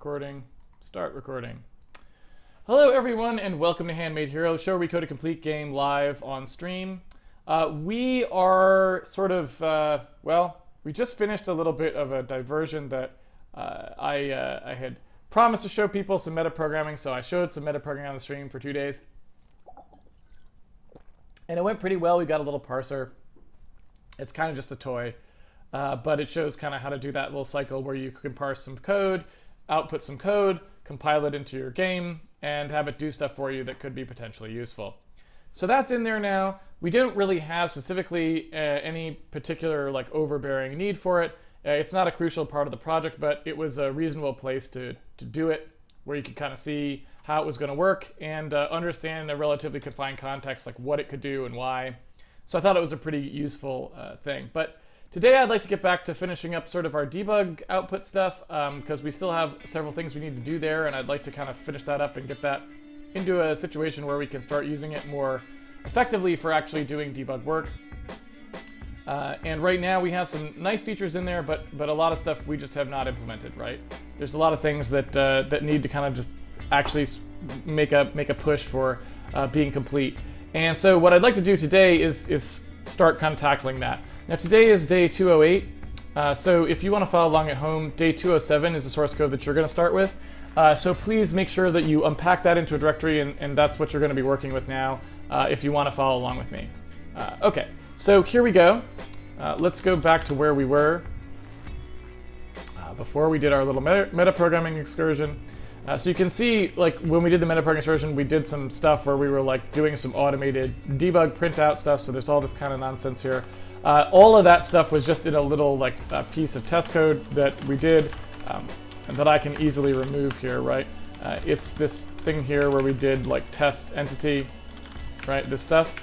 recording. Start recording. Hello everyone and welcome to Handmade Hero, the show where we code a complete game live on stream. We are sort of, we just finished a little bit of a diversion that I had promised to show people some metaprogramming, so I showed some metaprogramming on the stream for 2 days. And it went pretty well. We got a little parser. It's kind of just a toy, but it shows kind of how to do that little cycle where you can parse some code, output some code, compile it into your game, and have it do stuff for you that could be potentially useful. So that's in there now. We didn't really have specifically any particular like overbearing need for it. It's not a crucial part of the project, but it was a reasonable place to do it, where you could kind of see how it was going to work and understand in a relatively confined context like what it could do and why. So I thought it was a pretty useful thing. But today I'd like to get back to finishing up sort of our debug output stuff because we still have several things we need to do there, and I'd like to kind of finish that up and get that into a situation where we can start using it more effectively for actually doing debug work. And right now we have some nice features in there, but a lot of stuff we just have not implemented, right? There's a lot of things that that need to kind of just actually make a push for being complete. And so what I'd like to do today is start kind of tackling that. Now today is day 208, so if you want to follow along at home, day 207 is the source code that you're going to start with. So please make sure that you unpack that into a directory, and that's what you're going to be working with now if you want to follow along with me. Okay, so here we go. Let's go back to where we were before we did our little metaprogramming excursion. So you can see, like, when we did the metaprogramming excursion, we did some stuff where we were like doing some automated debug printout stuff. So there's all this kind of nonsense here. All of that stuff was just in a little like piece of test code that we did, and that I can easily remove here, right? It's this thing here where we did like test entity, right? This stuff.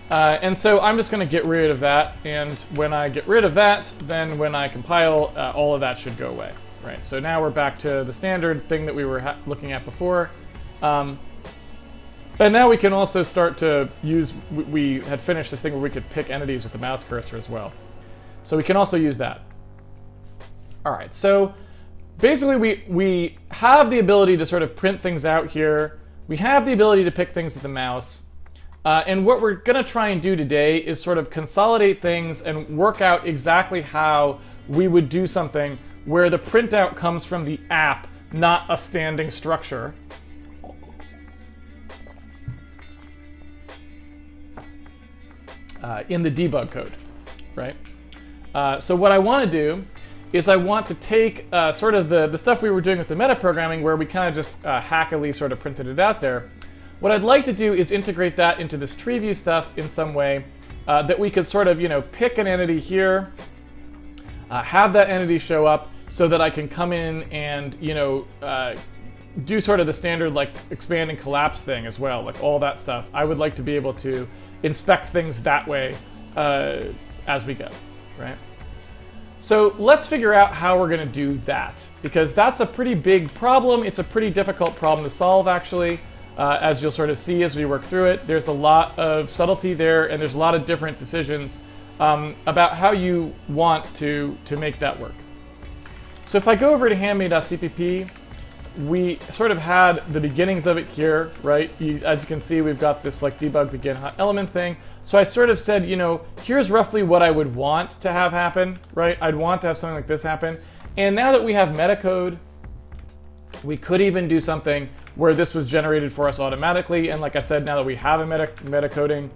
And so I'm just going to get rid of that, and when I get rid of that, then when I compile, all of that should go away, right? So now we're back to the standard thing that we were looking at before. And now we can also start to use, we had finished this thing where we could pick entities with the mouse cursor as well. So we can also use that. All right, so basically we have the ability to sort of print things out here. We have the ability to pick things with the mouse. And what we're going to try and do today is sort of consolidate things and work out exactly how we would do something where the printout comes from the app, not a standing structure. In the debug code, right? So what I want to do is I want to take sort of the stuff we were doing with the metaprogramming, where we kind of just hackily sort of printed it out there. What I'd like to do is integrate that into this tree view stuff in some way that we could sort of, pick an entity here, have that entity show up so that I can come in and, do sort of the standard like expand and collapse thing as well, like all that stuff. I would like to be able to inspect things that way as we go, right? So let's figure out how we're going to do that, because that's a pretty big problem. It's a pretty difficult problem to solve, actually. As you'll sort of see as we work through it, there's a lot of subtlety there, and there's a lot of different decisions about how you want to make that work. So if I go over to handmade.cpp, we sort of had the beginnings of it here, right? As you can see, we've got this like debug begin hot element thing. So I sort of said, here's roughly what I would want to have happen, right? I'd want to have something like this happen. And now that we have metacode, we could even do something where this was generated for us automatically. And like I said, now that we have a metacoding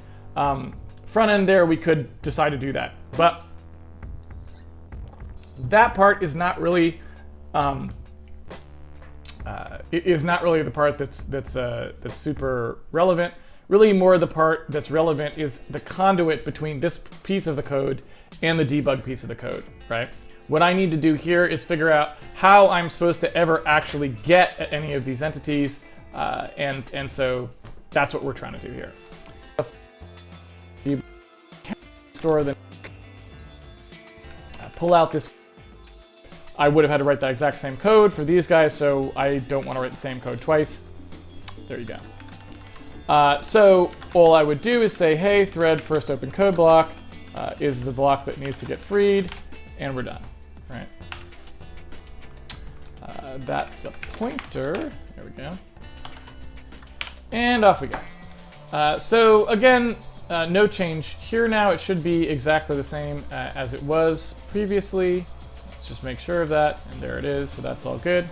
front end there, we could decide to do that. But that part is not really the part that's super relevant. Really, more the part that's relevant is the conduit between this piece of the code and the debug piece of the code, right? What I need to do here is figure out how I'm supposed to ever actually get at any of these entities, and so that's what we're trying to do here. Store them, pull out this. I would have had to write that exact same code for these guys, so I don't want to write the same code twice. There you go. So all I would do is say, hey, thread first open code block is the block that needs to get freed, and we're done, right? That's a pointer. There we go. And off we go. So again, no change here now. It should be exactly the same as it was previously. Let's just make sure of that. And there it is. So that's all good.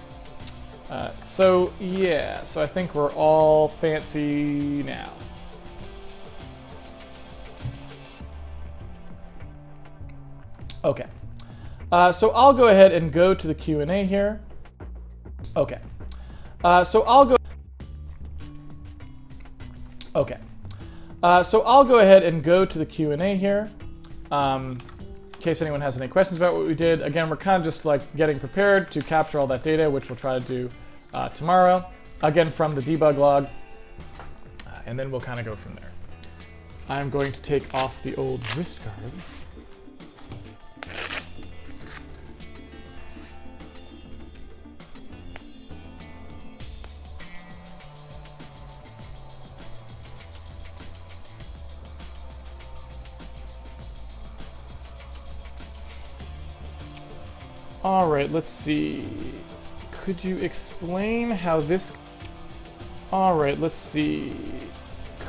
So yeah, so I think we're all fancy now. Okay. So I'll go ahead and go to the Q&A here. Okay. So I'll go ahead and go to the Q&A here. In case anyone has any questions about what we did. Again, we're kind of just like getting prepared to capture all that data, which we'll try to do tomorrow. Again, from the debug log. And then we'll kind of go from there. I'm going to take off the old wrist guards. All right, let's see. Could you explain how this... All right, let's see.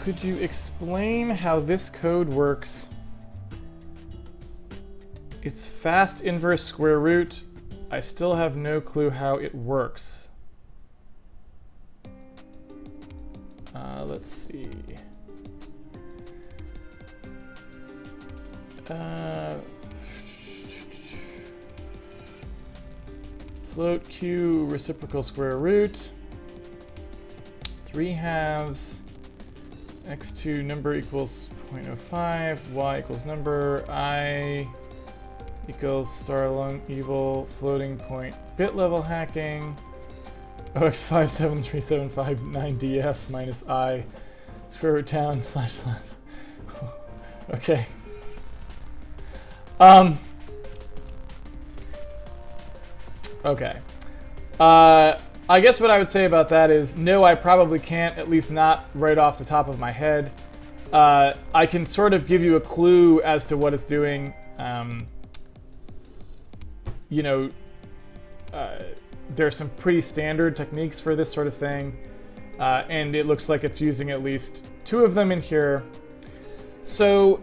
Could you explain how this code works? It's fast inverse square root. I still have no clue how it works. Let's see. Float q reciprocal square root. 3/2. X2 number equals 0.05. Y equals number. I equals star long evil floating point bit level hacking. OX573759DF minus I square root down / Okay. Okay. I guess what I would say about that is, no, I probably can't, at least not right off the top of my head. I can sort of give you a clue as to what it's doing. You know, there's some pretty standard techniques for this sort of thing. And it looks like it's using at least 2 of them in here. So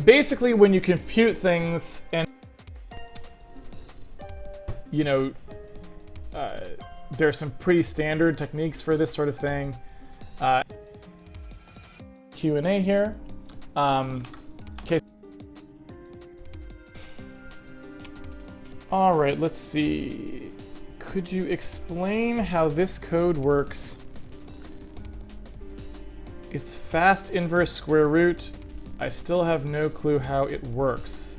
basically when you compute things and, you know, there's some pretty standard techniques for this sort of thing. Q&A here. Okay. All right, let's see. Could you explain how this code works? It's fast inverse square root. I still have no clue how it works.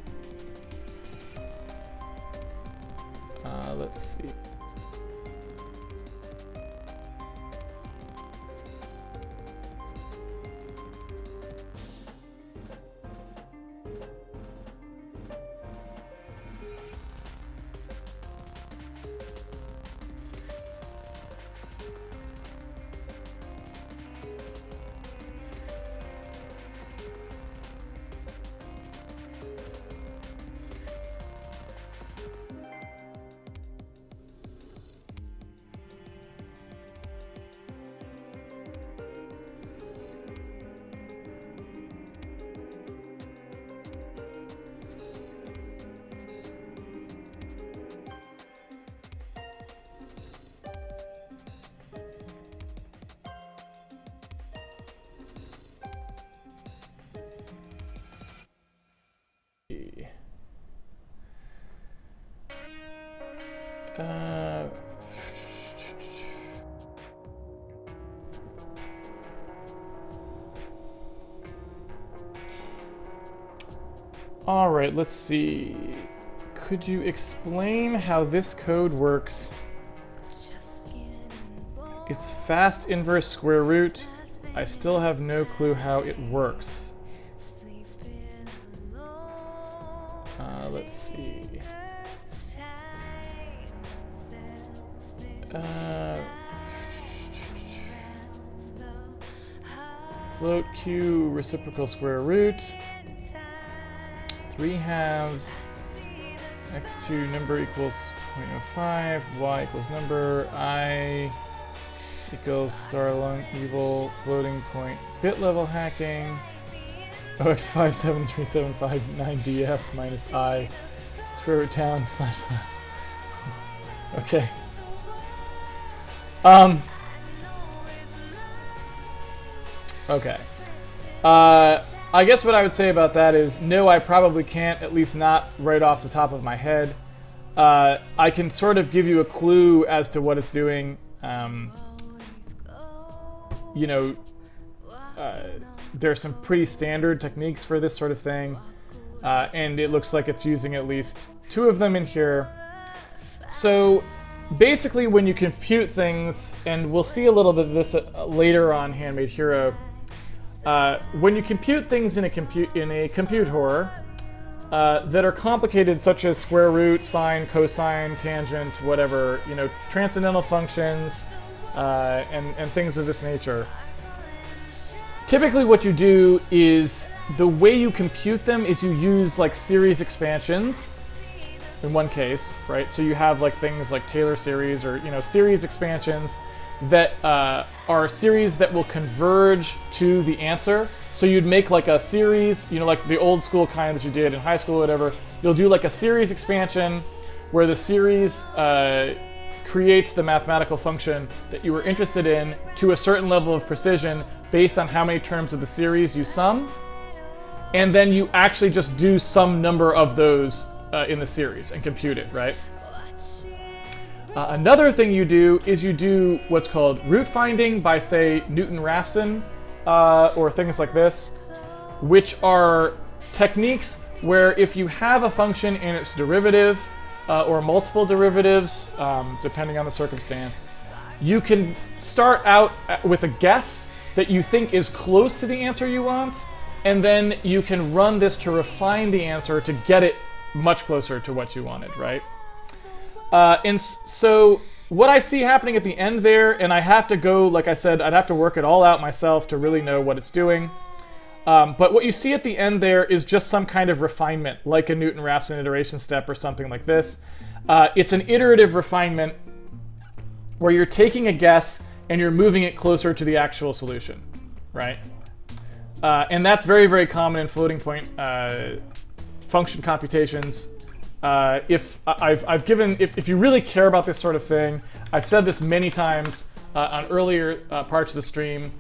Let's see. All right, let's see. Could you explain how this code works? It's fast inverse square root. I still have no clue how it works. Let's see. Float q reciprocal square root. 3/2. x2 number equals 0.05, y equals number, I equals star long evil floating point bit level hacking, OX573759DF minus I, square root town // Okay. Okay. I guess what I would say about that is, no, I probably can't, at least not right off the top of my head. I can sort of give you a clue as to what it's doing. You know, there's some pretty standard techniques for this sort of thing, and it looks like it's using at least 2 of them in here. So basically when you compute things, and we'll see a little bit of this later on Handmade Hero, when you compute things in a compute horror that are complicated, such as square root, sine, cosine, tangent, whatever, you know, transcendental functions, and things of this nature. Typically what you do is, the way you compute them is you use like series expansions in one case, right? So you have like things like Taylor series, or, you know, series expansions that are series that will converge to the answer. So you'd make like a series, you know, like the old school kind that you did in high school or whatever. You'll do like a series expansion where the series creates the mathematical function that you were interested in to a certain level of precision based on how many terms of the series you sum. And then you actually just do some number of those in the series and compute it, right? Another thing you do is you do what's called root finding by, say, Newton-Raphson, or things like this, which are techniques where if you have a function and its derivative, or multiple derivatives, depending on the circumstance, you can start out with a guess that you think is close to the answer you want, and then you can run this to refine the answer to get it much closer to what you wanted, right? And so what I see happening at the end there, and I have to go, like I said, I'd have to work it all out myself to really know what it's doing. But what you see at the end there is just some kind of refinement, like a Newton-Raphson iteration step or something like this. It's an iterative refinement where you're taking a guess and you're moving it closer to the actual solution, right? And that's very, very common in floating point function computations. If you really care about this sort of thing, I've said this many times on earlier parts of the stream.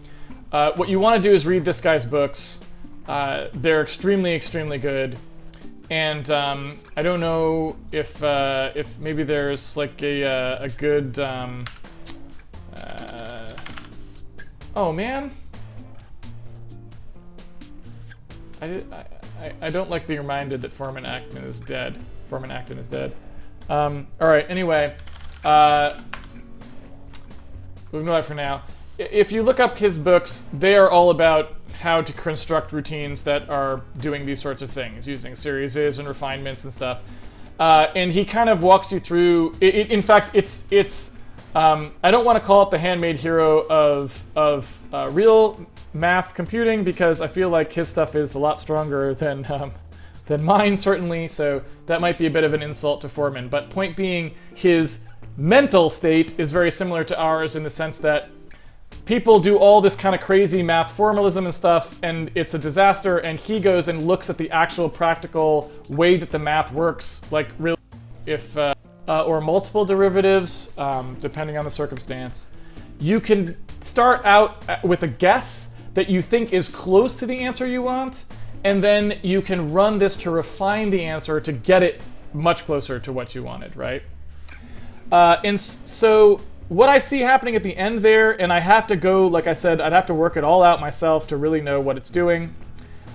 What you want to do is read this guy's books. They're extremely, extremely good. And I don't know if maybe there's like a good. Oh man, I don't like being reminded that Foreman Acton is dead. Foreman Acton is dead. All right. Anyway, we'll ignore that for now. If you look up his books, they are all about how to construct routines that are doing these sorts of things, using series and refinements and stuff. And he kind of walks you through. In fact, it's. I don't want to call it the Handmade Hero of real math computing, because I feel like his stuff is a lot stronger than mine, certainly. So that might be a bit of an insult to Foreman. But point being, his mental state is very similar to ours in the sense that people do all this kind of crazy math formalism and stuff, and it's a disaster, and he goes and looks at the actual practical way that the math works, like really, if or multiple derivatives, depending on the circumstance. You can start out with a guess that you think is close to the answer you want, and then you can run this to refine the answer to get it much closer to what you wanted, right? And so what I see happening at the end there, and I have to go, like I said, I'd have to work it all out myself to really know what it's doing.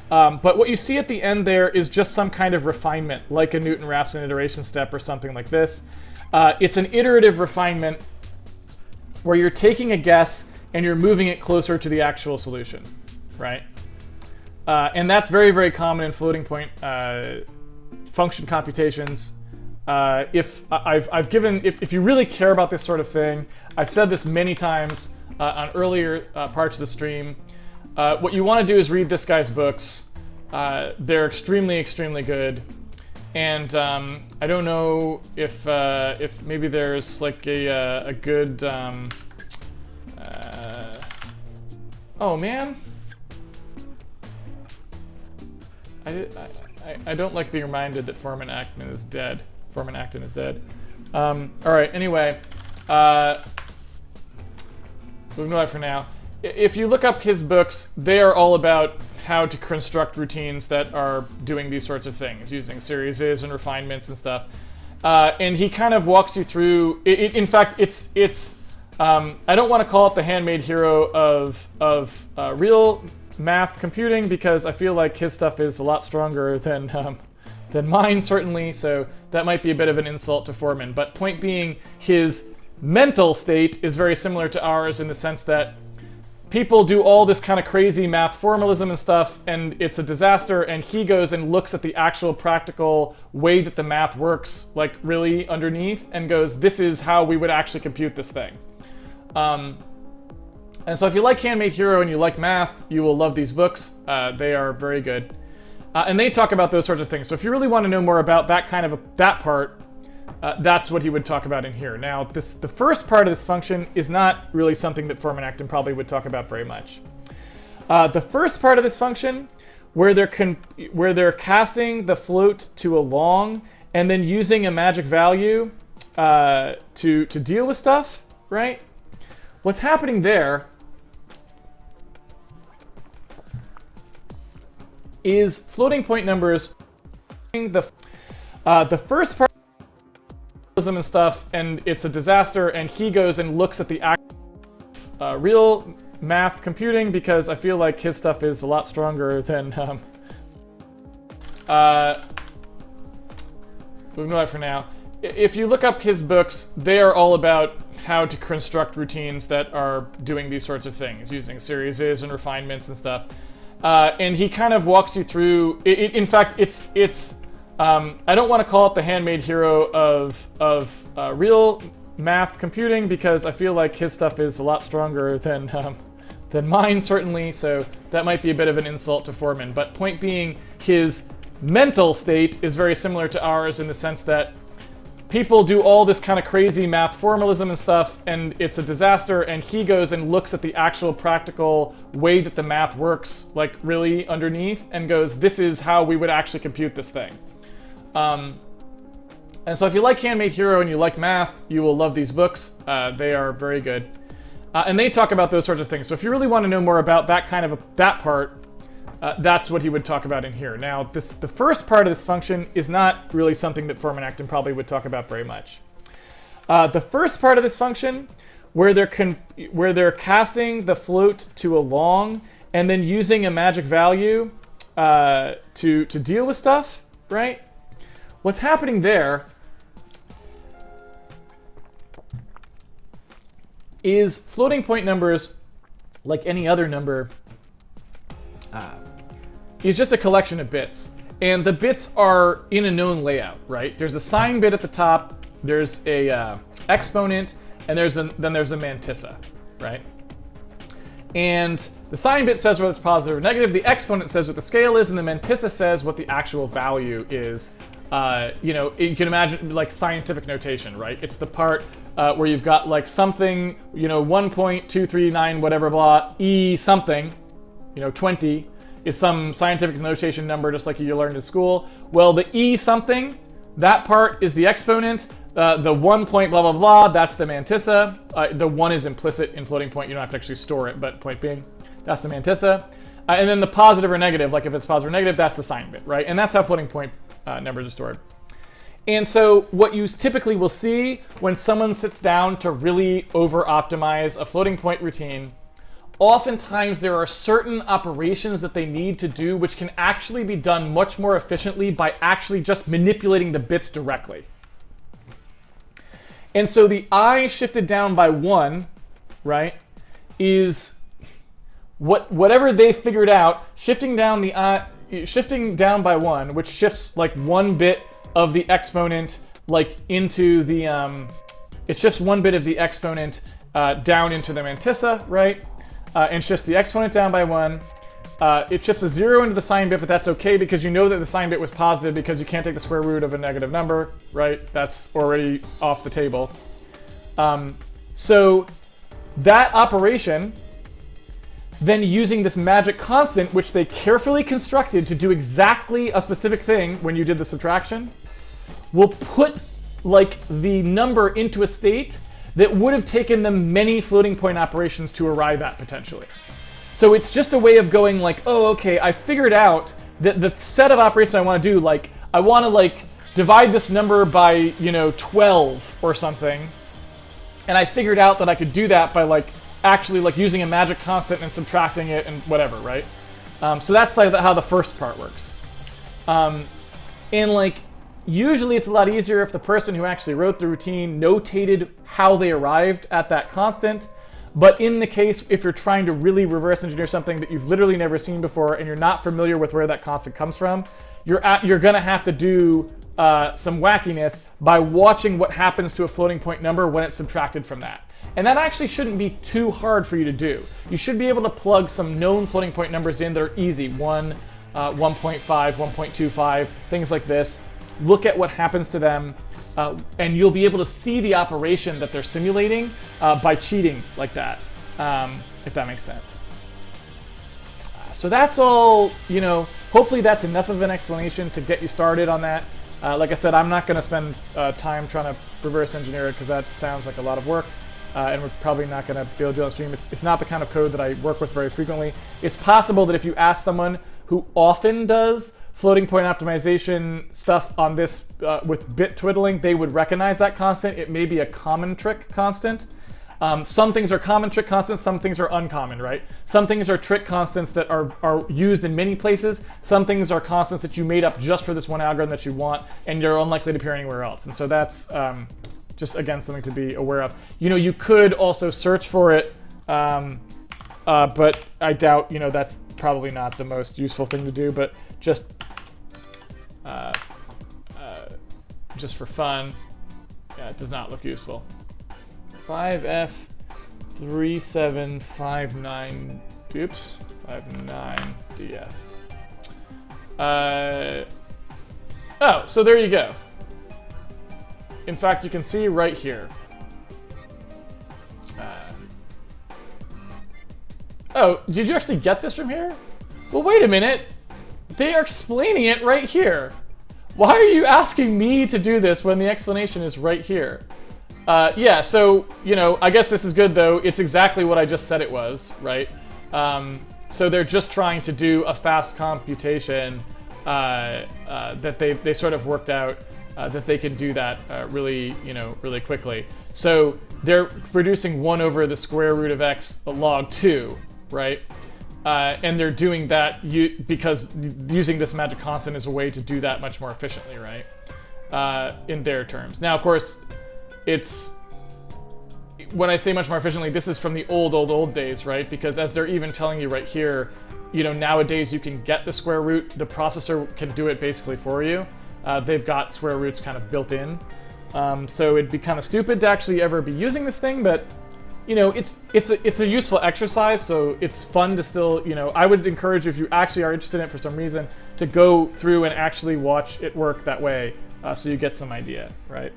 But what you see at the end there is just some kind of refinement, like a Newton-Raphson iteration step or something like this. It's an iterative refinement where you're taking a guess and you're moving it closer to the actual solution, right? And that's very, very common in floating point function computations. If you really care about this sort of thing, I've said this many times on earlier parts of the stream. What you want to do is read this guy's books. They're extremely, extremely good. And I don't know if maybe there's like a good oh man, I don't like being reminded that Foreman Acton is dead. Foreman Acton is dead. All right. Anyway, we'll ignore that for now. If you look up his books, they are all about how to construct routines that are doing these sorts of things, using series and refinements and stuff. And he kind of walks you through. In fact, it's. I don't want to call it the handmade hero of real math computing because I feel like his stuff is a lot stronger than mine, certainly. So that might be a bit of an insult to Foreman. But point being, his mental state is very similar to ours in the sense that people do all this kind of crazy math formalism and stuff, and it's a disaster, and he goes and looks at the actual practical way that the math works, like really underneath, and goes, this is how we would actually compute this thing. And so if you like Handmade Hero and you like math, you will love these books. They are very good. And they talk about those sorts of things. So if you really want to know more about that kind of that part, that's what he would talk about in here. Now, the first part of this function is not really something that Foreman Acton probably would talk about very much. The first part of this function, where they're casting the float to a long and then using a magic value to deal with stuff, right? What's happening there is floating point numbers. The first part and stuff, and it's a disaster, and he goes and looks at the real math computing because I feel like his stuff is a lot stronger than we'll ignore that for now. If you look up his books, they are all about how to construct routines that are doing these sorts of things, using series and refinements and stuff. And he kind of walks you through. In fact, it's. I don't want to call it the handmade hero of real math computing because I feel like his stuff is a lot stronger than mine, certainly. So that might be a bit of an insult to Foreman. But point being, his mental state is very similar to ours in the sense that people do all this kind of crazy math formalism and stuff, and it's a disaster, and he goes and looks at the actual practical way that the math works, like really underneath, and goes, this is how we would actually compute this thing. And so if you like Handmade Hero and you like math, you will love these books. They are very good. And they talk about those sorts of things. So if you really want to know more about that kind of that part, that's what he would talk about in here. Now, the first part of this function is not really something that Foreman Acton probably would talk about very much. The first part of this function, where they're casting the float to a long and then using a magic value to deal with stuff, right? What's happening there is floating point numbers, like any other number, is just a collection of bits. And the bits are in a known layout, right? There's a sign bit at the top, there's a exponent, and then there's a mantissa, right? And the sign bit says whether it's positive or negative, the exponent says what the scale is, and the mantissa says what the actual value is. You can imagine like scientific notation, right? It's the part where you've got like something, 1.239 whatever blah, E something, 20 is some scientific notation number just like you learned in school. Well, the E something, that part is the exponent. The 1 point blah blah blah, that's the mantissa. The 1 is implicit in floating point, you don't have to actually store it, but point being, that's the mantissa. And then the positive or negative, like if it's positive or negative, that's the sign bit, right? And that's how floating point numbers are stored. And so what you typically will see when someone sits down to really over-optimize a floating point routine, oftentimes there are certain operations that they need to do which can actually be done much more efficiently by actually just manipulating the bits directly. And so the I shifted down by 1, right, is whatever they figured out, shifting down by 1, which shifts like 1 bit of the exponent like into the it shifts 1 bit of the exponent down into the mantissa, right? And shifts the exponent down by 1, It shifts a 0 into the sign bit, but that's okay because you know that the sign bit was positive because you can't take the square root of a negative number, right? That's already off the table. So that operation, then using this magic constant, which they carefully constructed to do exactly a specific thing when you did the subtraction, will put like the number into a state that would have taken them many floating point operations to arrive at potentially. So it's just a way of going like, oh, okay, I figured out that the set of operations I want to do, like, I want to like divide this number by, you know, 12 or something. And I figured out that I could do that by like actually like using a magic constant and subtracting it and whatever, right? So that's like how the first part works. And like, usually it's a lot easier if the person who actually wrote the routine notated how they arrived at that constant. But in the case, if you're trying to really reverse engineer something that you've literally never seen before and you're not familiar with where that constant comes from, you're gonna have to do some wackiness by watching what happens to a floating point number when it's subtracted from that. And that actually shouldn't be too hard for you to do. You should be able to plug some known floating point numbers in that are easy, 1, 1.5, 1.25, things like this. Look at what happens to them, and you'll be able to see the operation that they're simulating by cheating like that, if that makes sense. So that's all, you know, hopefully that's enough of an explanation to get you started on that. Like I said, I'm not going to spend time trying to reverse engineer it because that sounds like a lot of work, and we're probably not going to be able to do it on stream. It's not the kind of code that I work with very frequently. It's possible that if you ask someone who often does floating point optimization stuff on this with bit twiddling, they would recognize that constant. It may be a common trick constant. Some things are common trick constants, some things are uncommon, right? Some things are trick constants that are used in many places. Some things are constants that you made up just for this one algorithm that you want, and they're unlikely to appear anywhere else. And so that's just, again, something to be aware of. You know, you could also search for it, but I doubt, you know, that's probably not the most useful thing to do, but just for fun, yeah, it does not look useful. 5F3759, oops, 59DF. Oh, so there you go. In fact, you can see right here. Oh, did you actually get this from here? Well, wait a minute. They are explaining it right here. Why are you asking me to do this when the explanation is right here? Yeah, so, you know, I guess this is good, though. It's exactly what I just said it was, right? So they're just trying to do a fast computation that they sort of worked out that they can do that really, you know, really quickly. So they're reducing 1 over the square root of x log 2, right? And they're doing that because using this magic constant is a way to do that much more efficiently, right? In their terms. Now, of course, it's, when I say much more efficiently, this is from the old days, right? Because as they're even telling you right here, you know, nowadays you can get the square root, the processor can do it basically for you. They've got square roots kind of built in. So it'd be kind of stupid to actually ever be using this thing, but you know, it's a useful exercise, so it's fun to still, you know, I would encourage you, if you actually are interested in it for some reason, to go through and actually watch it work that way, so you get some idea, right?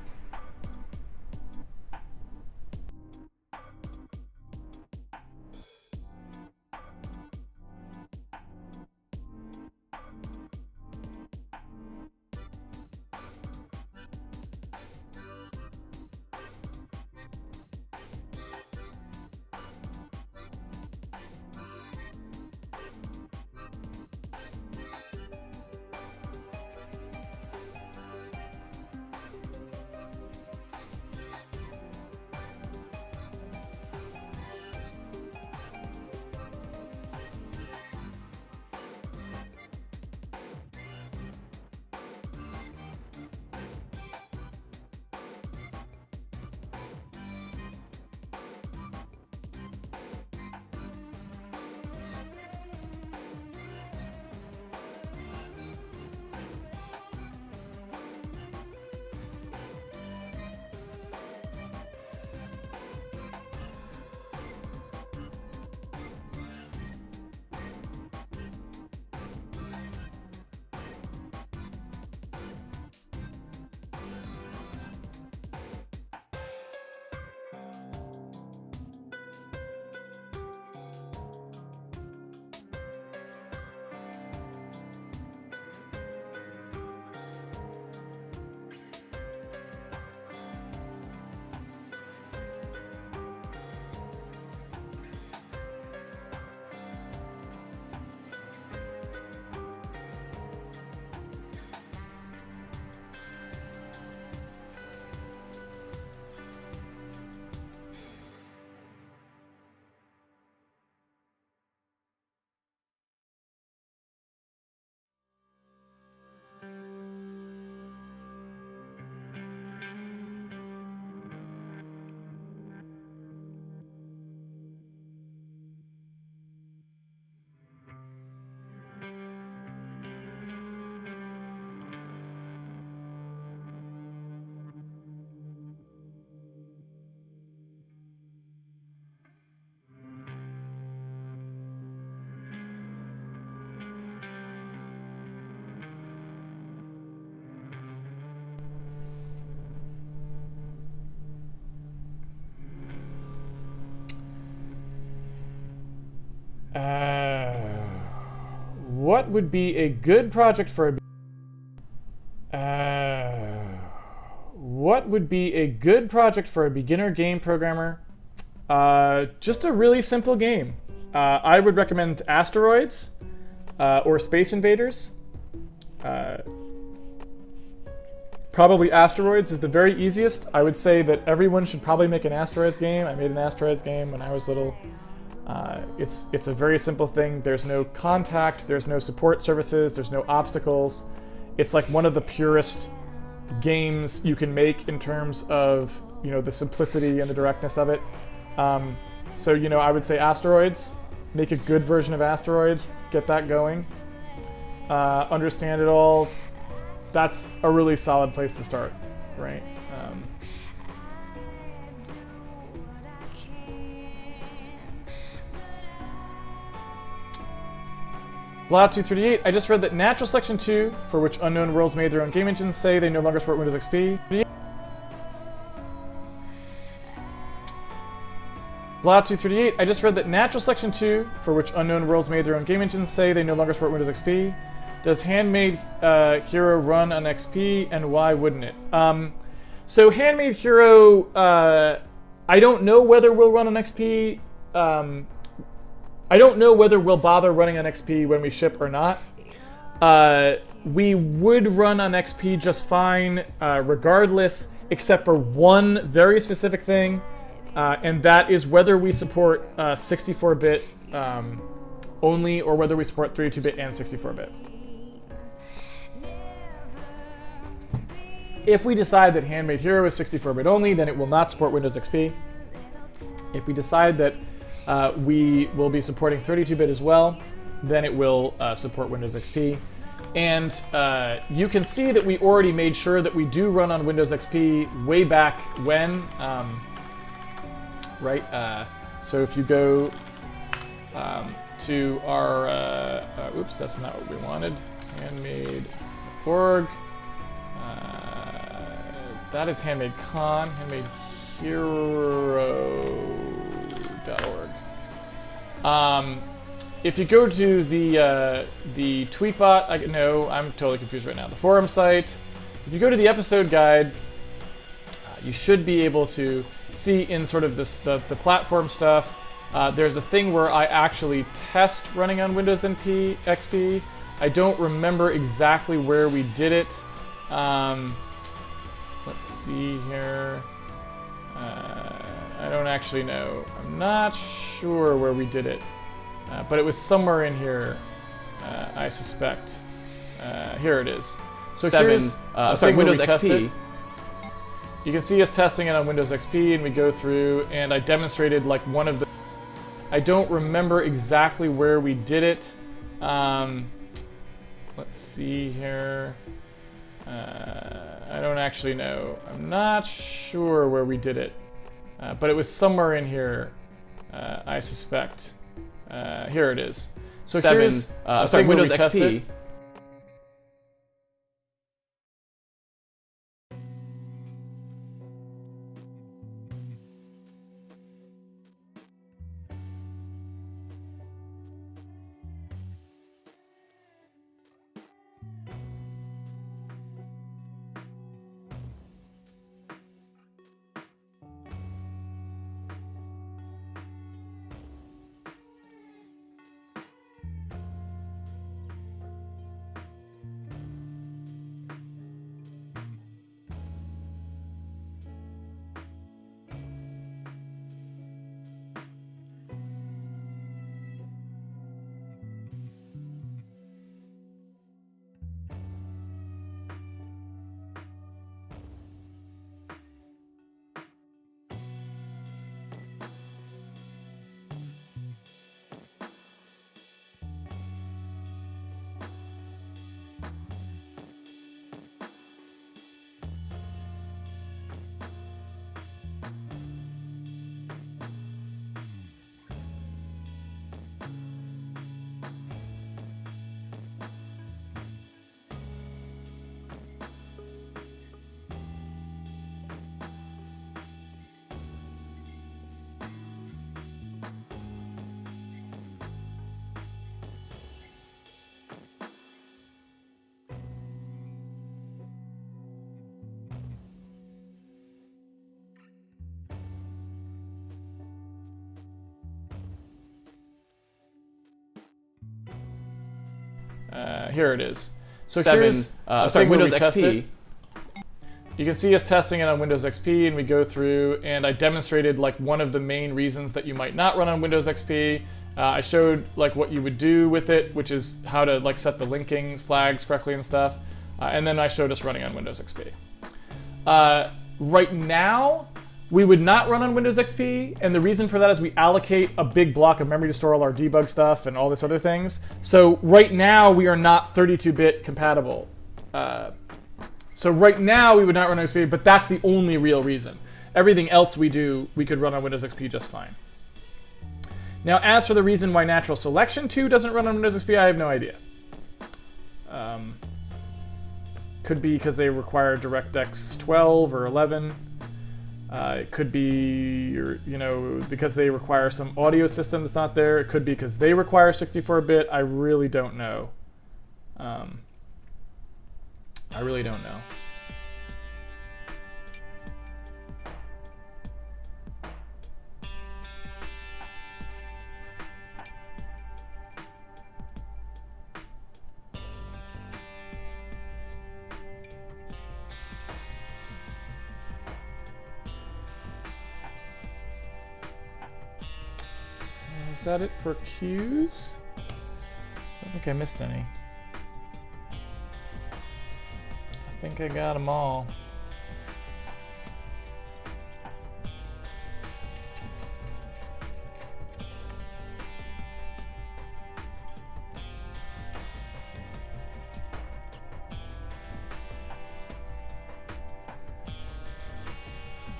What would be a good project for a what would be a good project for a beginner game programmer? Just a really simple game. I would recommend Asteroids or Space Invaders. Probably Asteroids is the very easiest. I would say that everyone should probably make an Asteroids game. I made an Asteroids game when I was little. It's a very simple thing. There's no contact, there's no support services, there's no obstacles. It's like one of the purest games you can make in terms of, you know, the simplicity and the directness of it. So, you know, I would say Asteroids. Make a good version of Asteroids. Get that going. Understand it all. That's a really solid place to start, right? Blah238, I just read that Natural Selection 2, for which Unknown Worlds made their own game engines, say they no longer support Windows XP. Blah238, I just read that Natural Selection 2, for which Unknown Worlds made their own game engines, say they no longer support Windows XP. Does Handmade Hero run on XP, and why wouldn't it? So Handmade Hero, I don't know whether we'll run on XP. I don't know whether we'll bother running on XP when we ship or not. We would run on XP just fine regardless, except for one very specific thing, and that is whether we support 64-bit only or whether we support 32-bit and 64-bit. If we decide that Handmade Hero is 64-bit only, then it will not support Windows XP. If we decide that we will be supporting 32-bit as well, then it will support Windows XP. And you can see that we already made sure that we do run on Windows XP way back when, right? So if you go to our, oops, that's not what we wanted, handmade.org. That is Handmade Con, handmadehero.org. If you go to the Tweetbot, no, I'm totally confused right now. The forum site. If you go to the episode guide, you should be able to see in sort of this the platform stuff. There's a thing where I actually test running on Windows XP. I don't remember exactly where we did it. Let's see here. I don't actually know. I'm not sure where we did it. But it was somewhere in here, I suspect. Here it is. So here's Windows XP. You can see us testing it on Windows XP, and we go through, and I demonstrated like one of the... I don't remember exactly where we did it. Let's see here. I don't actually know. I'm not sure where we did it. But it was somewhere in here, I suspect. Here it is. So here's Windows XP. Here it is. So 7, here's sorry, Windows Windows XP. You can see us testing it on Windows XP, and we go through, and I demonstrated like one of the main reasons that you might not run on Windows XP. I showed like what you would do with it, which is how to like set the linking flags correctly and stuff. And then I showed us running on Windows XP. Right now, we would not run on Windows XP, and the reason for that is we allocate a big block of memory to store all our debug stuff and all this other things. So right now, we are not 32-bit compatible. So right now, we would not run on XP, but that's the only real reason. Everything else we do, we could run on Windows XP just fine. Now, as for the reason why Natural Selection 2 doesn't run on Windows XP, I have no idea. Could be because they require DirectX 12 or 11. It could be, because they require some audio system that's not there. It could be because they require 64-bit. I really don't know. I really don't know. Is that it for cues? I don't think I missed any. I think I got them all.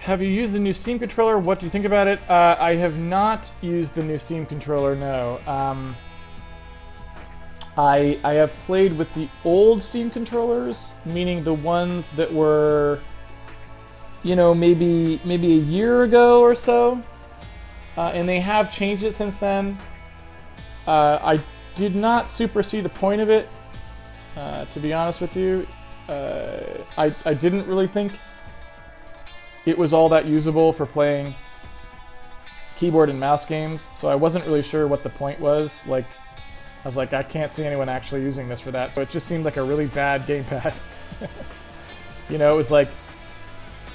Have you used the new Steam controller? What do you think about it? I have not used the new Steam controller, no. I have played with the old Steam controllers, meaning the ones that were, maybe a year ago or so. And they have changed it since then. I did not super see the point of it, to be honest with you. I didn't really think it was all that usable for playing keyboard and mouse games, so I wasn't really sure what the point was. Like, I was like, I can't see anyone actually using this for that, so it just seemed like a really bad gamepad. It was like,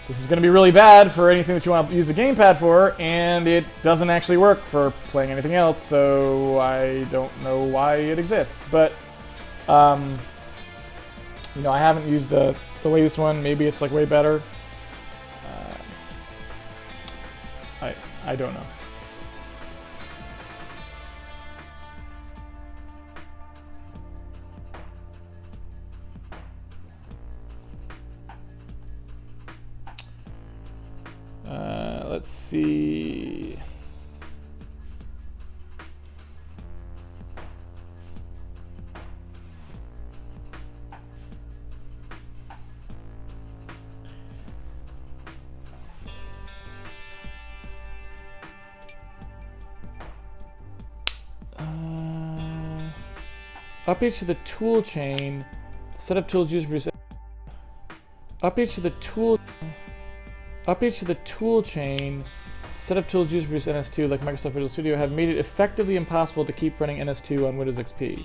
this is going to be really bad for anything that you want to use a gamepad for, and it doesn't actually work for playing anything else, so I don't know why it exists. But, I haven't used the latest one. Maybe it's like way better. I don't know. Let's see. Updates to the tool chain. The set of tools used to produce. Updates to the tool chain. The set of tools used to produce NS2, like Microsoft Visual Studio, have made it effectively impossible to keep running NS2 on Windows XP.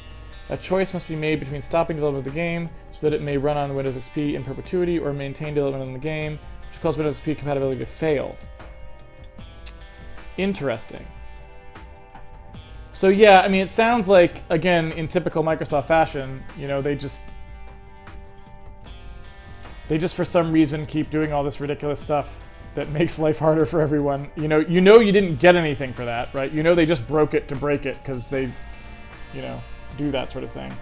A choice must be made between stopping development of the game so that it may run on Windows XP in perpetuity, or maintain development on the game, which causes Windows XP compatibility to fail. Interesting. So yeah, I mean, it sounds like, again, in typical Microsoft fashion, they just for some reason keep doing all this ridiculous stuff that makes life harder for everyone. You didn't get anything for that, right? They just broke it to break it because they, do that sort of thing.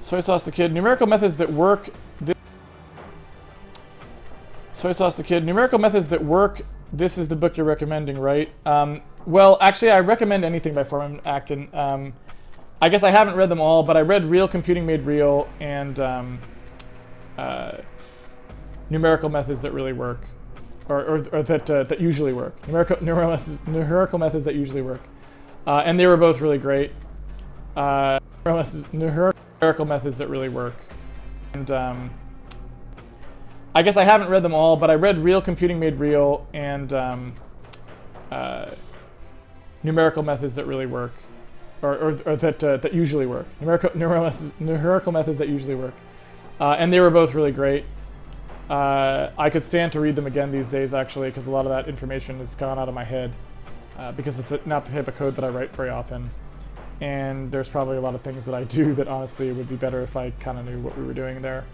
Soy sauce the kid. Numerical methods that work. Soy sauce the kid. Numerical methods that work. This is the book you're recommending, right? Well, actually, I recommend anything by Foreman Acton. I guess I haven't read them all, but I read Real Computing Made Real and Numerical Methods That Really Work, or that usually work. Numerical methods that usually work, and they were both really great. Numerical methods that really work, and I guess I haven't read them all, but I read Real Computing Made Real and Numerical Methods That Really Work, or that usually work. Numerical methods that usually work, and they were both really great. I could stand to read them again these days, actually, because a lot of that information has gone out of my head, because it's not the type of code that I write very often. And there's probably a lot of things that I do that honestly would be better if I kind of knew what we were doing there.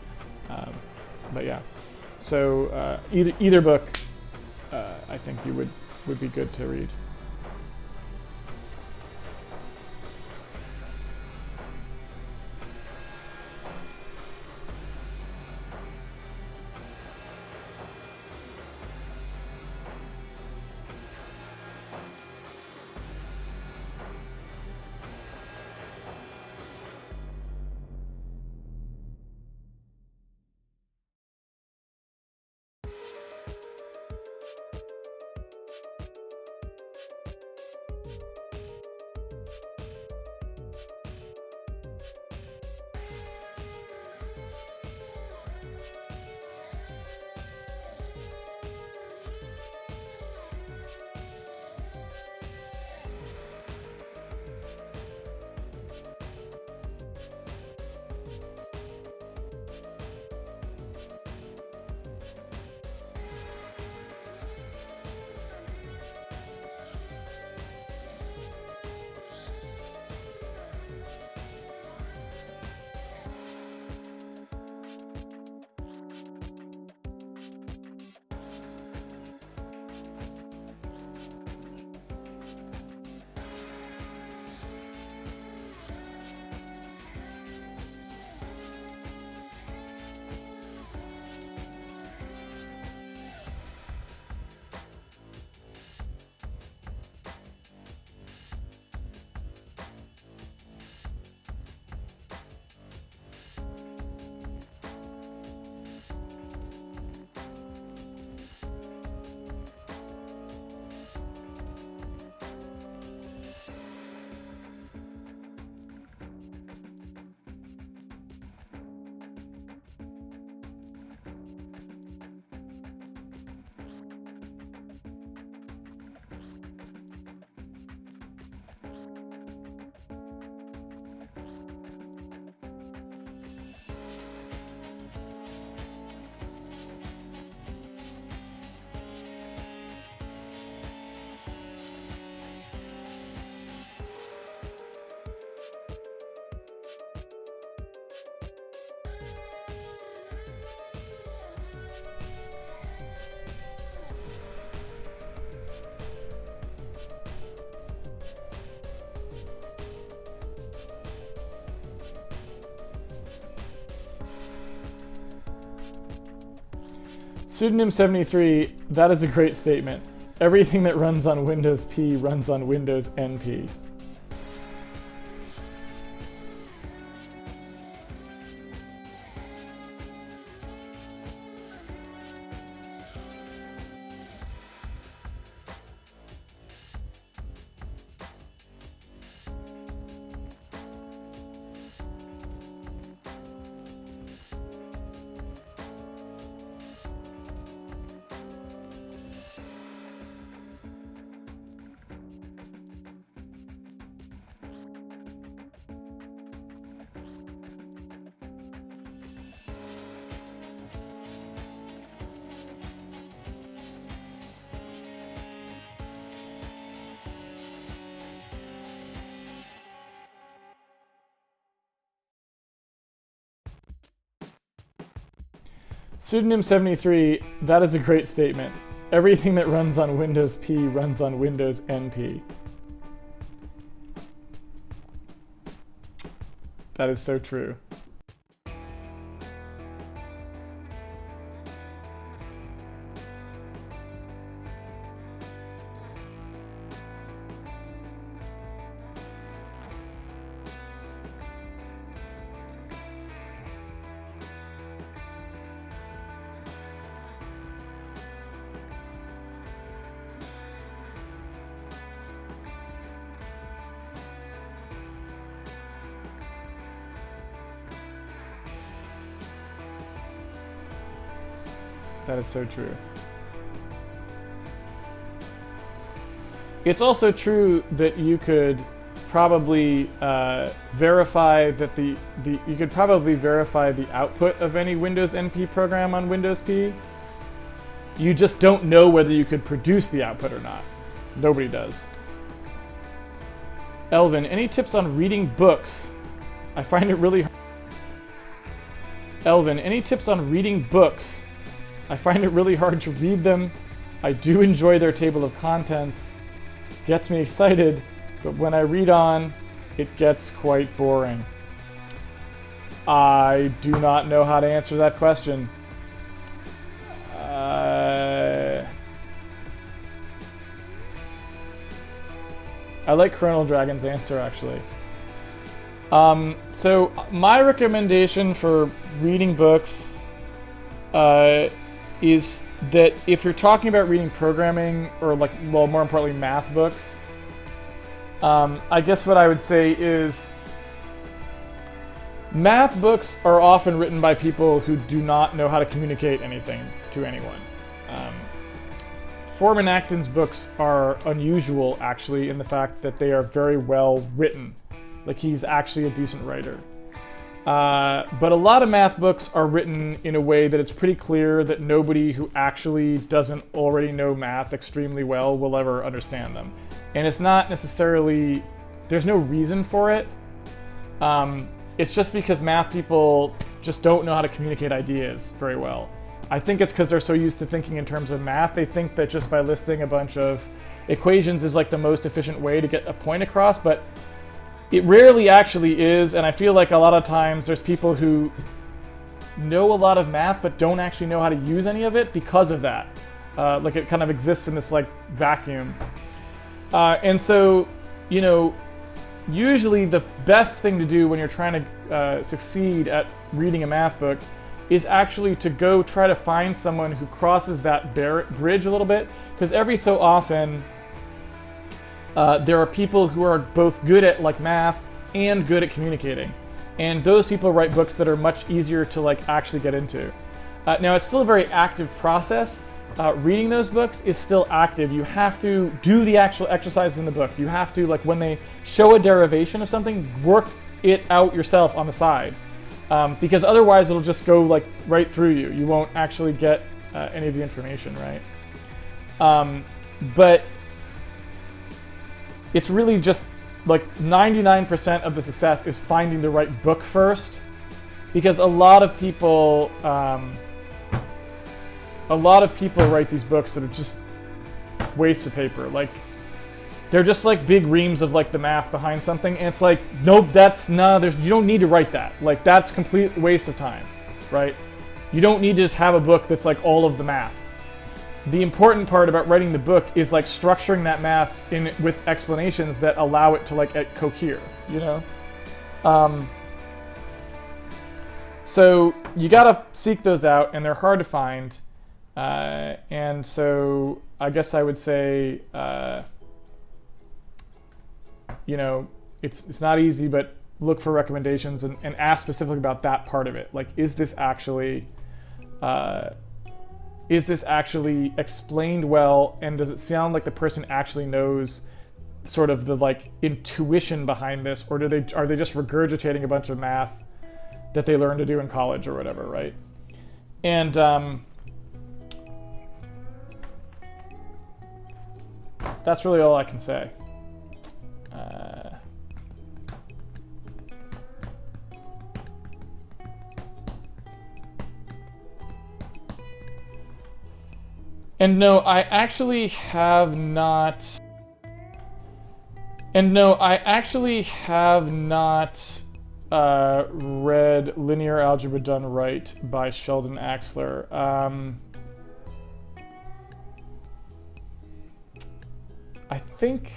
But yeah, so either book I think you would be good to read. Pseudonym 73, that is a great statement. Everything that runs on Windows P runs on Windows NP. Pseudonym 73, that is a great statement. Everything that runs on Windows P runs on Windows NP. That is so true. That is so true. It's also true that you could probably verify that you could probably verify the output of any Windows NP program on Windows P. You just don't know whether you could produce the output or not. Nobody does. Elvin, any tips on reading books? I find it really hard. Elvin, any tips on reading books? I find it really hard to read them. I do enjoy their table of contents. Gets me excited, but when I read on, it gets quite boring. I do not know how to answer that question. I like Chronal Dragon's answer, actually. So my recommendation for reading books is that if you're talking about reading programming or more importantly, math books, I guess what I would say is math books are often written by people who do not know how to communicate anything to anyone. Foreman Acton's books are unusual, actually, in the fact that they are very well written. Like, he's actually a decent writer. But a lot of math books are written in a way that it's pretty clear that nobody who actually doesn't already know math extremely well will ever understand them. And it's not necessarily, there's no reason for it. It's just because math people just don't know how to communicate ideas very well. I think it's because they're so used to thinking in terms of math, they think that just by listing a bunch of equations is like the most efficient way to get a point across, but it rarely actually is, and I feel like a lot of times there's people who know a lot of math but don't actually know how to use any of it because of that. Like, it kind of exists in this like vacuum. And so, you know, usually the best thing to do when you're trying to succeed at reading a math book is actually to go try to find someone who crosses that bridge a little bit, because every so often there are people who are both good at like math and good at communicating, and those people write books that are much easier to like actually get into. Now, it's still a very active process. Reading those books is still active. You have to do the actual exercises in the book. You have to, like, when they show a derivation of something, work it out yourself on the side, because otherwise it'll just go like right through you. You won't actually get any of the information, right? But it's really just like 99% of the success is finding the right book first, because a lot of people write these books that are just wastes of paper. Like, they're just like big reams of like the math behind something, and it's like, nope, you don't need to write that. Like, that's complete waste of time, right? You don't need to just have a book that's like all of the math. The important part about writing the book is like structuring that math in with explanations that allow it to like cohere, you know? So you gotta seek those out, and they're hard to find. And so I guess I would say, you know, it's not easy, but look for recommendations and ask specifically about that part of it. Like, is this actually explained well, and does it sound like the person actually knows sort of the like intuition behind this, or are they just regurgitating a bunch of math that they learned to do in college or whatever, right? And that's really all I can say. And no, I actually have not. Read Linear Algebra Done Right by Sheldon Axler. I think.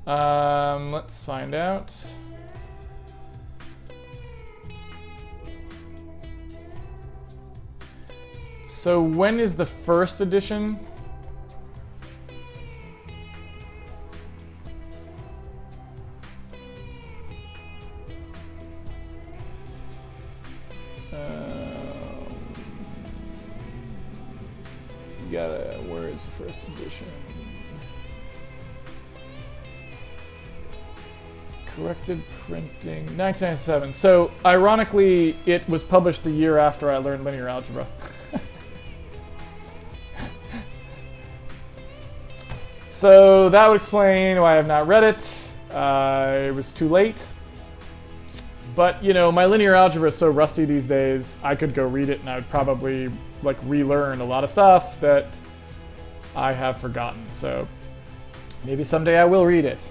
Let's find out. So when is the first edition? Where is the first edition? Corrected printing, 1997. So, ironically, it was published the year after I learned linear algebra. So, that would explain why I have not read it. It was too late. But, you know, my linear algebra is so rusty these days, I could go read it and I would probably, like, relearn a lot of stuff that I have forgotten. So, maybe someday I will read it.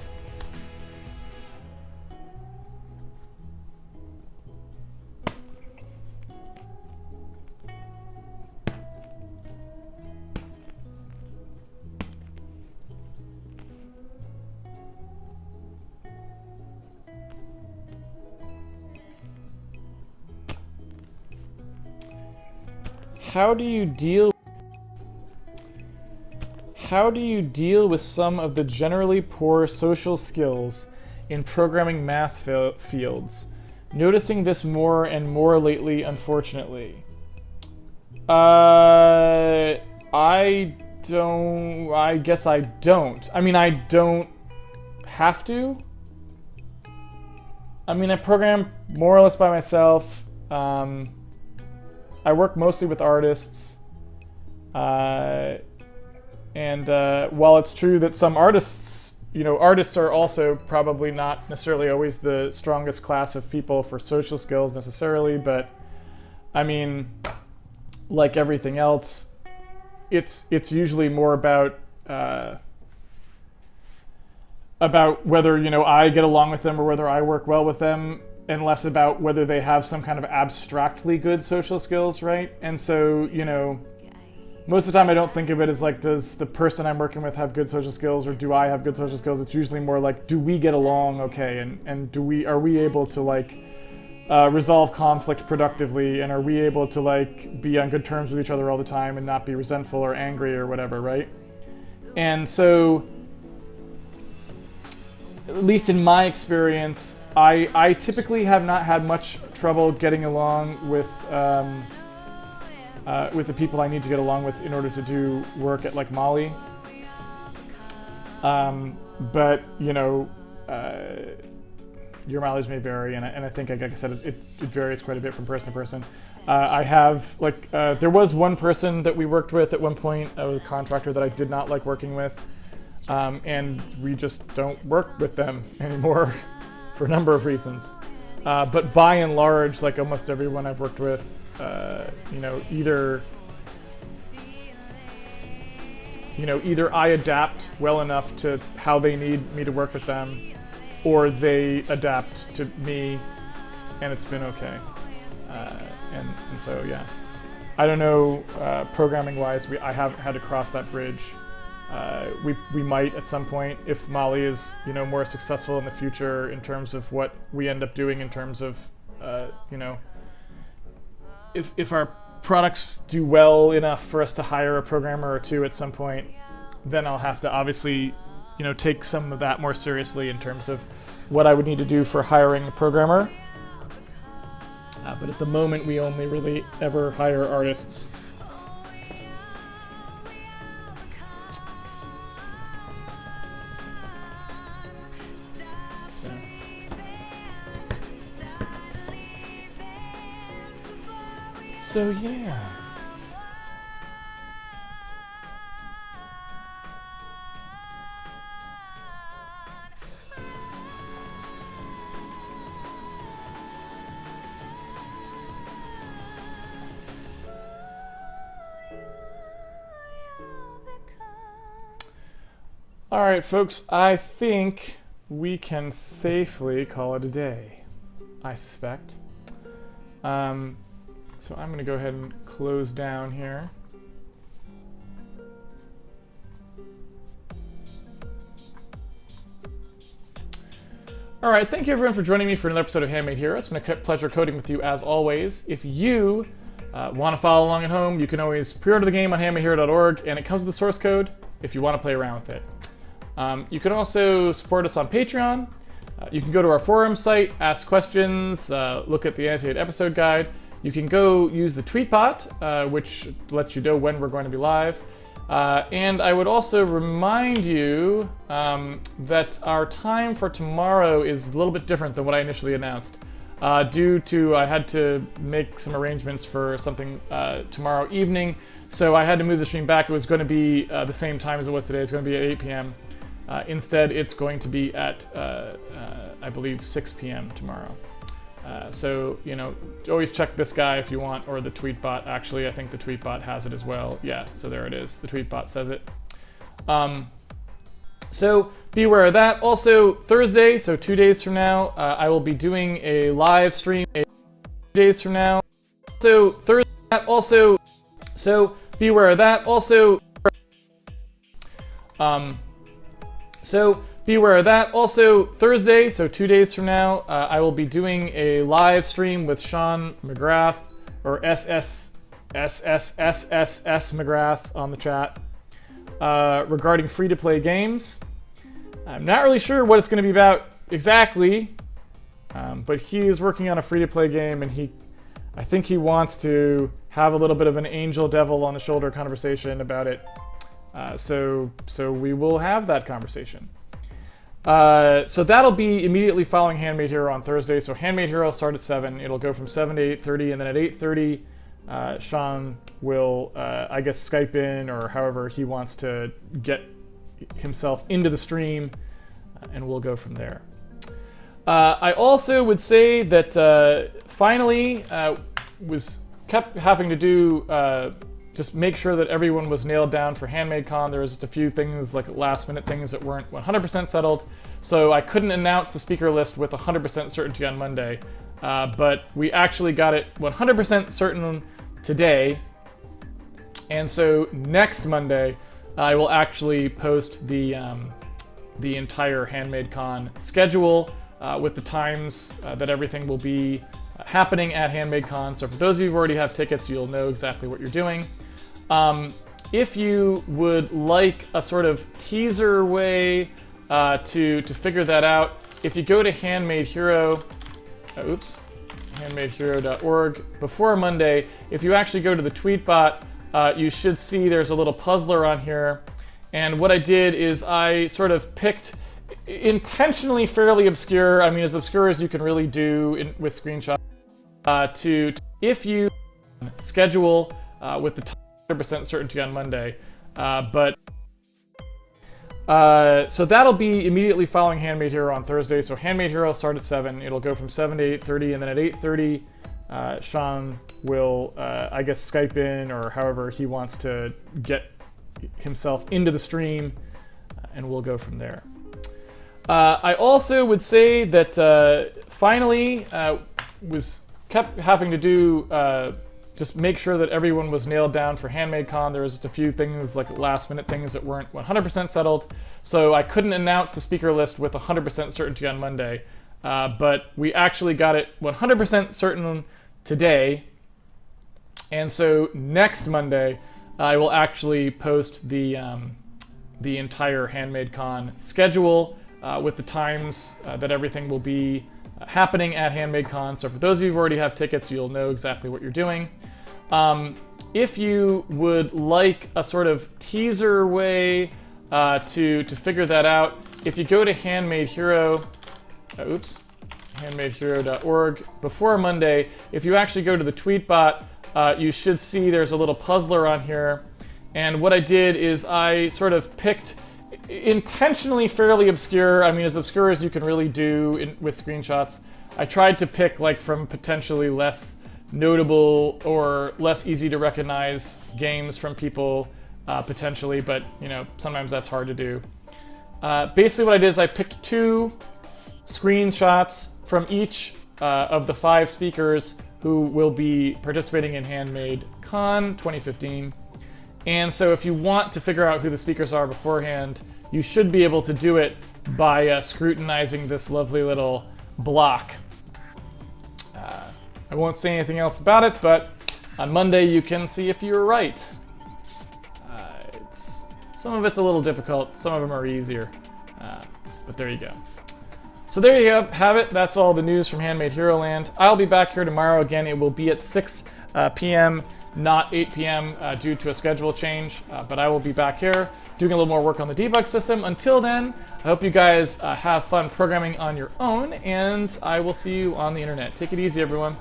How do you deal with some of the generally poor social skills in programming math fields? Noticing this more and more lately, unfortunately. I guess I don't. I mean, I don't have to. I mean, I program more or less by myself. I work mostly with artists, and while it's true that some artists are also probably not necessarily always the strongest class of people for social skills necessarily, but I mean, like everything else, it's usually more about whether, you know, I get along with them or whether I work well with them, and less about whether they have some kind of abstractly good social skills, right? And so, you know, most of the time I don't think of it as like, does the person I'm working with have good social skills or do I have good social skills? It's usually more like, do we get along okay? And are we able to like resolve conflict productively, and are we able to like be on good terms with each other all the time and not be resentful or angry or whatever, right? And so, at least in my experience, I typically have not had much trouble getting along with the people I need to get along with in order to do work at like Mali. But you know, your mileage may vary, and I think, like I said, it varies quite a bit from person to person. I have like there was one person that we worked with at one point, a contractor that I did not like working with, and we just don't work with them anymore. For a number of reasons. But by and large, like almost everyone I've worked with, you know, either I adapt well enough to how they need me to work with them, or they adapt to me, and it's been okay. And so, yeah. I don't know, programming-wise, I have had to cross that bridge. We might at some point, if Mali is, you know, more successful in the future in terms of what we end up doing in terms of, you know, if our products do well enough for us to hire a programmer or two at some point, then I'll have to obviously, you know, take some of that more seriously in terms of what I would need to do for hiring a programmer. But at the moment, we only really ever hire artists. So yeah. All right, folks, I think we can safely call it a day, I suspect. So I'm going to go ahead and close down here. All right, thank you everyone for joining me for another episode of Handmade Hero. It's been a pleasure coding with you as always. If you want to follow along at home, you can always pre-order the game on handmadehero.org, and it comes with the source code if you want to play around with it. You can also support us on Patreon. You can go to our forum site, ask questions, look at the annotated episode guide. you can go use the tweet bot, which lets you know when we're going to be live. And I would also remind you that our time for tomorrow is a little bit different than what I initially announced. Due to I had to make some arrangements for something tomorrow evening, so I had to move the stream back. It was going to be the same time as it was today. It's going to be at 8 p.m. Instead, it's going to be at, I believe, 6 p.m. tomorrow. So, you know, always check this guy if you want, or the tweet bot. Actually, I think the tweet bot has it as well. Yeah, so there it is. The tweet bot says it. So be aware of that. Also, Thursday, so 2 days from now, I will be doing a live stream. 2 days from now. So Thursday, also, so be aware of that. Also, so be aware of that. Also, Thursday, so 2 days from now, I will be doing a live stream with Sean McGrath, or SSSSSS McGrath on the chat, regarding free-to-play games. I'm not really sure what it's going to be about exactly, but he is working on a free-to-play game, and I think he wants to have a little bit of an angel devil on the shoulder conversation about it. So we will have that conversation. So that'll be immediately following Handmade Hero on Thursday. So Handmade Hero will start at 7. It'll go from 7 to 8:30, and then at 8:30, Sean will, I guess, Skype in, or however he wants to get himself into the stream, and we'll go from there. I also would say that finally kept having to do just make sure that everyone was nailed down for Handmade Con. There was just a few things, like last minute things, that weren't 100% settled. So I couldn't announce the speaker list with 100% certainty on Monday. But we actually got it 100% certain today. And so next Monday, I will actually post the entire Handmade Con schedule with the times that everything will be happening at Handmade Con. So for those of you who already have tickets, you'll know exactly what you're doing. If you would like a sort of teaser way to figure that out, if you go to Handmade Hero, handmadehero.org, before Monday, if you actually go to the tweet bot, you should see there's a little puzzler on here. And what I did is I sort of picked intentionally fairly obscure, I mean as obscure as you can really do with screenshots, if you schedule with the 100% certainty on Monday. So that'll be immediately following Handmade Hero on Thursday. So Handmade Hero will start at 7. It'll go from 7 to 8:30, and then at 8:30, Sean will, I guess, Skype in, or however he wants to get himself into the stream, and we'll go from there. I also would say that finally kept having to do just make sure that everyone was nailed down for Handmade Con. There was just a few things, like last minute things, that weren't 100% settled. So I couldn't announce the speaker list with 100% certainty on Monday. But we actually got it 100% certain today. And so next Monday, I will actually post the entire Handmade Con schedule with the times that everything will be happening at Handmade Con. So for those of you who already have tickets, you'll know exactly what you're doing. If you would like a sort of teaser way to figure that out, if you go to Handmade Hero, handmadehero.org, before Monday, if you actually go to the tweet bot, you should see there's a little puzzler on here. And what I did is I sort of picked intentionally fairly obscure, I mean as obscure as you can really do with screenshots. I tried to pick like from potentially less notable or less easy to recognize games from people potentially, but you know, sometimes that's hard to do. Basically what I did is I picked 2 screenshots from each of the 5 speakers who will be participating in Handmade Con 2015. And so if you want to figure out who the speakers are beforehand, you should be able to do it by scrutinizing this lovely little block. I won't say anything else about it, but on Monday you can see if you were right. Some of it's a little difficult, some of them are easier, but there you go. So there you have it. That's all the news from Handmade Hero Land. I'll be back here tomorrow again. It will be at 6 p.m., not 8 p.m. Due to a schedule change. But I will be back here doing a little more work on the debug system. Until then, I hope you guys have fun programming on your own, and I will see you on the internet. Take it easy, everyone.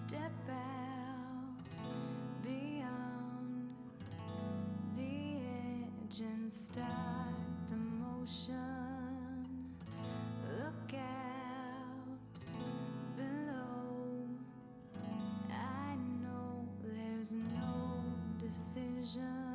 Step out beyond the edge and start the motion. Look out below. I know there's no decision.